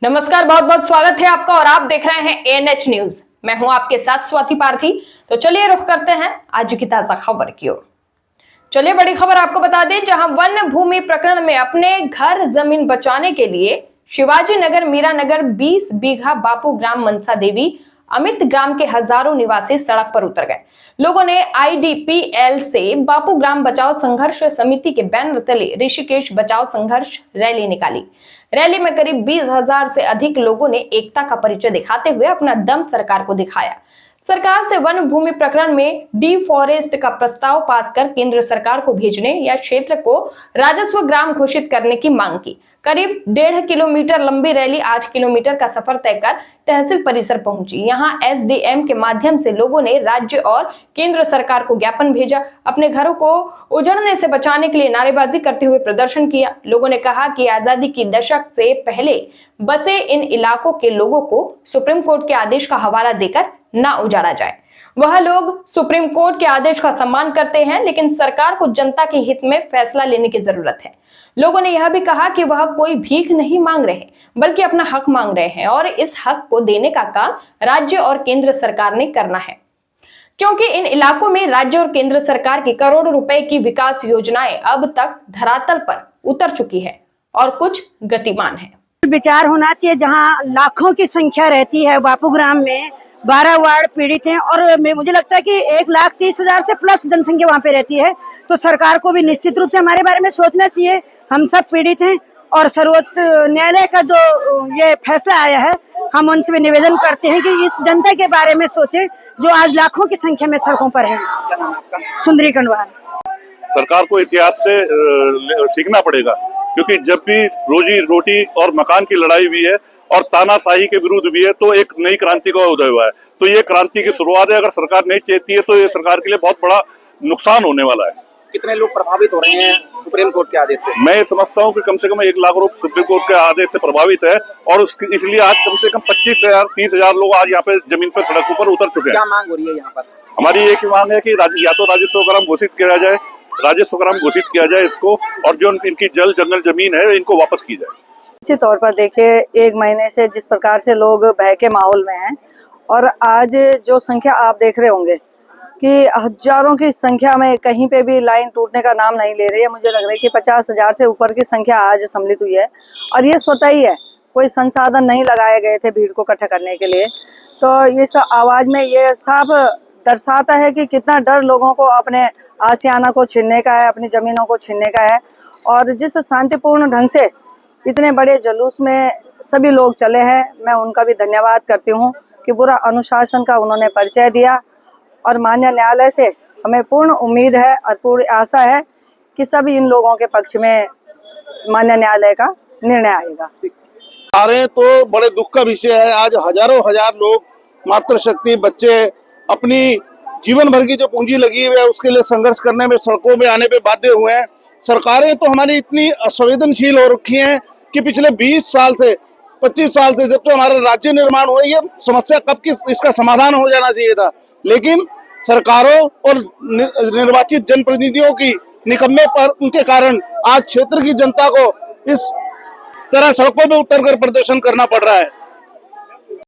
नमस्कार, बहुत बहुत स्वागत है आपका और आप देख रहे हैं एएनएच न्यूज। मैं हूं आपके साथ स्वाति पार्थी। तो चलिए रुख करते हैं आज की ताजा खबर की ओर। चलिए बड़ी खबर आपको बता दें, जहां वन भूमि प्रकरण में अपने घर जमीन बचाने के लिए शिवाजी नगर मीरा नगर 20 बीघा बापू ग्राम मनसा देवी अमित ग्राम के हजारों निवासी सड़क पर उतर गए। लोगों ने आईडीपीएल से बापू ग्राम बचाओ संघर्ष समिति के बैनर तले ऋषिकेश बचाओ संघर्ष रैली निकाली। रैली में करीब 20,000 से अधिक लोगों ने एकता का परिचय दिखाते हुए अपना दम सरकार को दिखाया। सरकार से वन भूमि प्रकरण में डिफॉरेस्ट का प्रस्ताव पास कर केंद्र सरकार को भेजने या क्षेत्र को राजस्व ग्राम घोषित करने की मांग की। करीब 1.5 किलोमीटर लंबी रैली 8 किलोमीटर का सफर तय कर तहसील परिसर पहुंची। यहां एसडीएम के माध्यम से लोगों ने राज्य और केंद्र सरकार को ज्ञापन भेजा। अपने घरों को उजड़ने से बचाने के लिए नारेबाजी करते हुए प्रदर्शन किया। लोगों ने कहा कि आजादी की दशक से पहले बसे इन इलाकों के लोगों को सुप्रीम कोर्ट के आदेश का हवाला देकर ना उजाड़ा जाए। वह लोग सुप्रीम कोर्ट के आदेश का सम्मान करते हैं, लेकिन सरकार को जनता के हित में फैसला लेने की जरूरत है। लोगों ने यह भी कहा कि वह कोई भीख नहीं मांग रहे, बल्कि अपना हक मांग रहे हैं और इस हक को देने का काम राज्य और केंद्र सरकार ने करना है, क्योंकि इन इलाकों में राज्य और केंद्र सरकार की करोड़ों रुपए की विकास योजनाएं अब तक धरातल पर उतर चुकी है और कुछ गतिमान है। विचार होना चाहिए। जहां लाखों की संख्या रहती है, बापू ग्राम में 12 वार्ड पीड़ित हैं और मुझे लगता है कि 1,30,000 से प्लस जनसंख्या वहां पे रहती है। तो सरकार को भी निश्चित रूप से हमारे बारे में सोचना चाहिए। हम सब पीड़ित हैं और सर्वोच्च न्यायालय का जो ये फैसला आया है, हम उनसे भी निवेदन करते हैं कि इस जनता के बारे में सोचे जो आज लाखों की संख्या में सड़कों पर है। सुंदरी कंडवाल। सरकार को इतिहास से सीखना पड़ेगा, क्योंकि जब भी रोजी रोटी और मकान की लड़ाई हुई है और तानाशाही के विरुद्ध भी है, तो एक नई क्रांति का उदय हुआ है। तो ये क्रांति की शुरुआत है। अगर सरकार नहीं चाहती है तो ये सरकार के लिए बहुत बड़ा नुकसान होने वाला है। कितने लोग प्रभावित हो रहे हैं सुप्रीम कोर्ट के आदेश से? मैं समझता हूँ कि कम से कम 1 लाख लोग सुप्रीम कोर्ट के आदेश से प्रभावित है और इसलिए आज कम से कम 25,000-30,000 लोग आज यहाँ पे जमीन पर सड़कों पर उतर चुके हैं। क्या मांग हो रही है यहाँ पर? हमारी एक ही मांग है कि या तो राजस्व ग्राम घोषित किया जाए, इसको, और जो इनकी जंगल जमीन है इनको वापस की जाए। निश्चित तौर पर देखिए, 1 महीने से जिस प्रकार से लोग भय के माहौल में हैं और आज जो संख्या आप देख रहे होंगे कि हजारों की संख्या में कहीं पे भी लाइन टूटने का नाम नहीं ले रही है। मुझे लग रहा है कि 50,000 से ऊपर की संख्या आज सम्मिलित हुई है और ये स्वतः ही है, कोई संसाधन नहीं लगाए गए थे भीड़ को इकट्ठा करने के लिए। तो इस आवाज में ये साफ दर्शाता है कि कितना डर लोगों को अपने आशियाना को छीनने का है, अपनी जमीनों को छीनने का है। और जिस शांतिपूर्ण ढंग से इतने बड़े जुलूस में सभी लोग चले हैं, मैं उनका भी धन्यवाद करती हूँ कि पूरा अनुशासन का उन्होंने परिचय दिया। और माननीय न्यायालय से हमें पूर्ण उम्मीद है और पूरी आशा है कि सभी इन लोगों के पक्ष में माननीय न्यायालय का निर्णय आएगा। तो बड़े दुख का विषय है। आज हजारों हजार लोग, मातृशक्ति, बच्चे अपनी जीवन भर की जो पूंजी लगी हुई है उसके लिए संघर्ष करने में, सड़कों में आने पे बाध्य हुए हैं। सरकारें तो हमारी इतनी असंवेदनशील हो रखी हैं कि पिछले 20 साल से 25 साल से, जब तो हमारा राज्य निर्माण हुआ, ये समस्या कब की इसका समाधान हो जाना चाहिए था। लेकिन सरकारों और निर्वाचित जनप्रतिनिधियों की निकम्मे पर उनके कारण आज क्षेत्र की जनता को इस तरह सड़कों में उतरकर प्रदर्शन करना पड़ रहा है।